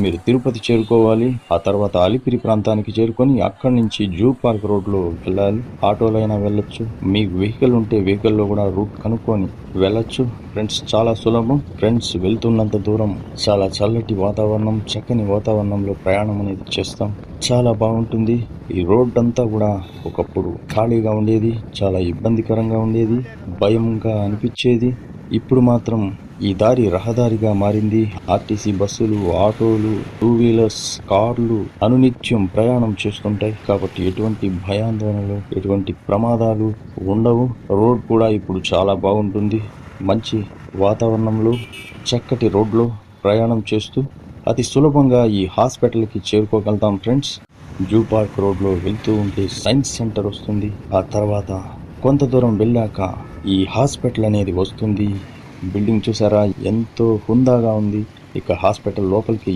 మీరు తిరుపతి చేరుకోవాలి. ఆ తర్వాత అలిపిరి ప్రాంతానికి చేరుకొని అక్కడి నుంచి జూ పార్క్ రోడ్లో వెళ్ళాలి. ఆటోలైనా వెళ్ళొచ్చు, మీకు వెహికల్ ఉంటే వెహికల్లో కూడా రూట్ కనుక్కొని వెళ్ళొచ్చు ఫ్రెండ్స్. చాలా సులభం ఫ్రెండ్స్. వెళ్తున్నంత దూరం చాలా చల్లటి వాతావరణం, చక్కని వాతావరణంలో ప్రయాణం అనేది చేస్తాం. చాలా బాగుంటుంది. ఈ రోడ్ అంతా కూడా ఒకప్పుడు ఖాళీగా ఉండేది, చాలా ఇబ్బందికరంగా ఉండేది, భయంగా అనిపించేది. ఇప్పుడు మాత్రం ఈ దారి రహదారిగా మారింది. ఆర్టీసీ బస్సులు, ఆటోలు, టూ వీలర్స్, కార్లు అనునిత్యం ప్రయాణం చేస్తుంటాయి. కాబట్టి ఎటువంటి భయాందోళనలు, ఎటువంటి ప్రమాదాలు ఉండవు. రోడ్ కూడా ఇప్పుడు చాలా బాగుంటుంది. మంచి వాతావరణంలో చక్కటి రోడ్లో ప్రయాణం చేస్తూ అతి సులభంగా ఈ హాస్పిటల్కి చేరుకోగలుగుతాం ఫ్రెండ్స్. జూ పార్క్ రోడ్లో వెళ్తూ ఉంటే సైన్స్ సెంటర్ వస్తుంది. ఆ తర్వాత కొంత దూరం వెళ్ళాక ఈ హాస్పిటల్ అనేది వస్తుంది. బిల్డింగ్ చూసారా ఎంతో హుందాగా ఉంది. ఇక హాస్పిటల్ లోపలికి